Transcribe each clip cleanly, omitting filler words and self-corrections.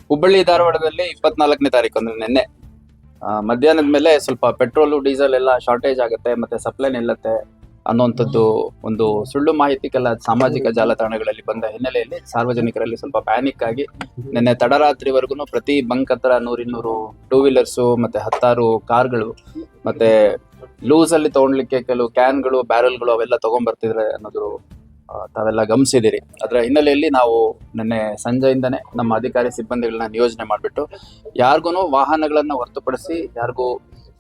ಹುಬ್ಬಳ್ಳಿ ಧಾರವಾಡದಲ್ಲಿ 24ನೇ ತಾರೀಕು ಅಂದ್ರೆ ನಿನ್ನೆ ಮಧ್ಯಾಹ್ನದ ಮೇಲೆ ಸ್ವಲ್ಪ ಪೆಟ್ರೋಲು ಡೀಸೆಲ್ ಎಲ್ಲ ಶಾರ್ಟೇಜ್ ಆಗುತ್ತೆ ಮತ್ತೆ ಸಪ್ಲೈ ನಿಲ್ಲತ್ತೆ ಅನ್ನುವಂಥದ್ದು ಒಂದು ಸುಳ್ಳು ಮಾಹಿತಿ ಕೆಲ ಸಾಮಾಜಿಕ ಜಾಲತಾಣಗಳಲ್ಲಿ ಬಂದ ಹಿನ್ನೆಲೆಯಲ್ಲಿ ಸಾರ್ವಜನಿಕರಲ್ಲಿ ಸ್ವಲ್ಪ ಪ್ಯಾನಿಕ್ ಆಗಿ ನಿನ್ನೆ ತಡರಾತ್ರಿವರೆಗೂ ಪ್ರತಿ ಬಂಕ್ ಹತ್ರ 100-200 ಟೂ ವೀಲರ್ಸು ಮತ್ತೆ 10 ಕಾರ್ಗಳು ಮತ್ತೆ ಲೂಸ್ ಅಲ್ಲಿ ತಗೊಳ್ಲಿಕ್ಕೆ ಕೆಲವು ಕ್ಯಾನ್ಗಳು ಬ್ಯಾರಲ್ಗಳು ಅವೆಲ್ಲ ತಗೊಂಡ್ಬರ್ತಿದ್ರೆ ಅನ್ನೋದು ತಾವೆಲ್ಲ ಗಮನಿಸಿದಿರಿ. ಅದರ ಹಿನ್ನೆಲೆಯಲ್ಲಿ ನಾವು ನಿನ್ನೆ ಸಂಜೆಯಿಂದನೇ ನಮ್ಮ ಅಧಿಕಾರಿ ಸಿಬ್ಬಂದಿಗಳನ್ನ ನಿಯೋಜನೆ ಮಾಡಿಬಿಟ್ಟು ಯಾರಿಗೂ ವಾಹನಗಳನ್ನ ಹೊರತುಪಡಿಸಿ ಯಾರಿಗೂ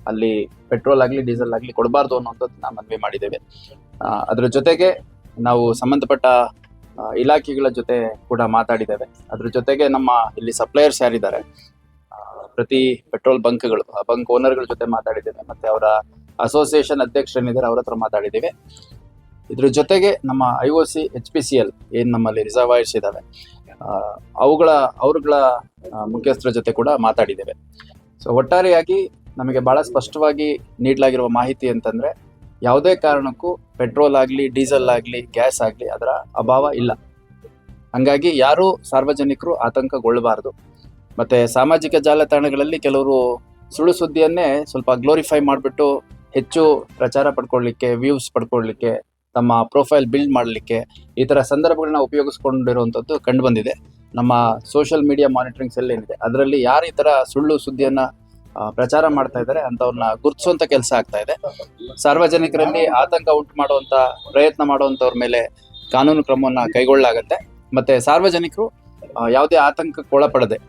ಅಲ್ಲಿ ಪೆಟ್ರೋಲ್ ಆಗಲಿ ಡೀಸೆಲ್ ಆಗಲಿ ಕೊಡಬಾರ್ದು ಅನ್ನೋಂಥದ್ದನ್ನ ಮನವಿ ಮಾಡಿದ್ದೇವೆ. ಅದರ ಜೊತೆಗೆ ನಾವು ಸಂಬಂಧಪಟ್ಟ ಇಲಾಖೆಗಳ ಜೊತೆ ಕೂಡ ಮಾತಾಡಿದ್ದೇವೆ. ಅದ್ರ ಜೊತೆಗೆ ನಮ್ಮ ಇಲ್ಲಿ ಸಪ್ಲೈಯರ್ಸ್ ಯಾರಿದ್ದಾರೆ ಪ್ರತಿ ಪೆಟ್ರೋಲ್ ಬಂಕ್ಗಳು ಬಂಕ್ ಓನರ್ಗಳ ಜೊತೆ ಮಾತಾಡಿದ್ದೇವೆ. ಮತ್ತೆ ಅವರ ಅಸೋಸಿಯೇಷನ್ ಅಧ್ಯಕ್ಷರೇನಿದ್ದಾರೆ ಅವ್ರ ಹತ್ರ ಮಾತಾಡಿದ್ದೇವೆ. ಇದ್ರ ಜೊತೆಗೆ ನಮ್ಮ IOC HPCL ಏನು ನಮ್ಮಲ್ಲಿ ರಿಸರ್ವಾಯರ್ಸ್ ಇದ್ದಾವೆ ಅವ್ರಗಳ ಮುಖ್ಯಸ್ಥರ ಜೊತೆ ಕೂಡ ಮಾತಾಡಿದ್ದೇವೆ. ಸೊ ಒಟ್ಟಾರೆಯಾಗಿ ನಮಗೆ ಬಹಳ ಸ್ಪಷ್ಟವಾಗಿ ನೀಡಲಾಗಿರುವ ಮಾಹಿತಿ ಅಂತಂದ್ರೆ ಯಾವುದೇ ಕಾರಣಕ್ಕೂ ಪೆಟ್ರೋಲ್ ಆಗಲಿ ಡೀಸೆಲ್ ಆಗಲಿ ಗ್ಯಾಸ್ ಆಗಲಿ ಅದರ ಅಭಾವ ಇಲ್ಲ. ಹಂಗಾಗಿ ಯಾರೂ ಸಾರ್ವಜನಿಕರು ಆತಂಕಗೊಳ್ಳಬಾರದು. ಮತ್ತೆ ಸಾಮಾಜಿಕ ಜಾಲತಾಣಗಳಲ್ಲಿ ಕೆಲವರು ಸುಳ್ಳು ಸುದ್ದಿಯನ್ನೇ ಸ್ವಲ್ಪ ಗ್ಲೋರಿಫೈ ಮಾಡಿಬಿಟ್ಟು ಹೆಚ್ಚು ಪ್ರಚಾರ ಪಡ್ಕೊಳ್ಳಿಕ್ಕೆ, ವ್ಯೂಸ್ ಪಡ್ಕೊಳ್ಳಿಕ್ಕೆ, ತಮ್ಮ ಪ್ರೊಫೈಲ್ ಬಿಲ್ಡ್ ಮಾಡಲಿಕ್ಕೆ ಈ ಥರ ಸಂದರ್ಭಗಳನ್ನ ಉಪಯೋಗಿಸ್ಕೊಂಡಿರುವಂಥದ್ದು ಕಂಡು ಬಂದಿದೆ. ನಮ್ಮ ಸೋಷಿಯಲ್ ಮೀಡಿಯಾ ಮಾನಿಟರಿಂಗ್ ಸೆಲ್ ಏನಿದೆ ಅದರಲ್ಲಿ ಯಾರು ಈ ಥರ ಸುಳ್ಳು ಸುದ್ದಿಯನ್ನ ಪ್ರಚಾರ ಮಾಡ್ತಾ ಇದ್ದಾರೆ ಅಂಥವ್ರನ್ನ ಗುರುತಿಸುವಂಥ ಕೆಲಸ ಆಗ್ತಾ ಇದೆ. ಸಾರ್ವಜನಿಕರಲ್ಲಿ ಆತಂಕ ಉಂಟು ಮಾಡುವಂಥ ಪ್ರಯತ್ನ ಮಾಡುವಂಥವ್ರ ಮೇಲೆ ಕಾನೂನು ಕ್ರಮವನ್ನು ಕೈಗೊಳ್ಳಲಾಗತ್ತೆ. ಮತ್ತೆ ಸಾರ್ವಜನಿಕರು ಯಾವುದೇ ಆತಂಕಕ್ಕೆ ಒಳಪಡದೆ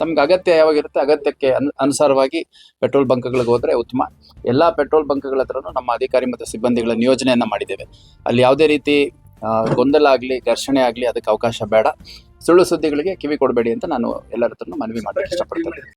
ತಮ್ಗೆ ಅಗತ್ಯ ಯಾವಾಗಿರುತ್ತೆ ಅಗತ್ಯಕ್ಕೆ ಅನುಸಾರವಾಗಿ ಪೆಟ್ರೋಲ್ ಬಂಕ್ಗಳಿಗೆ ಹೋದ್ರೆ ಉತ್ತಮ. ಎಲ್ಲಾ ಪೆಟ್ರೋಲ್ ಬಂಕ್ಗಳ ಹತ್ರನೂ ನಮ್ಮ ಅಧಿಕಾರಿ ಮತ್ತು ಸಿಬ್ಬಂದಿಗಳ ನಿಯೋಜನೆಯನ್ನ ಮಾಡಿದ್ದೇವೆ. ಅಲ್ಲಿ ಯಾವುದೇ ರೀತಿ ಗೊಂದಲ ಆಗಲಿ ಘರ್ಷಣೆ ಆಗಲಿ ಅದಕ್ಕೆ ಅವಕಾಶ ಬೇಡ. ಸುಳ್ಳು ಸುದ್ದಿಗಳಿಗೆ ಕಿವಿ ಕೊಡಬೇಡಿ ಅಂತ ನಾನು ಎಲ್ಲರ ಹತ್ರನೂ ಮನವಿ ಮಾಡಕ್ಕೆ ಇಷ್ಟಪಡ್ತೇನೆ.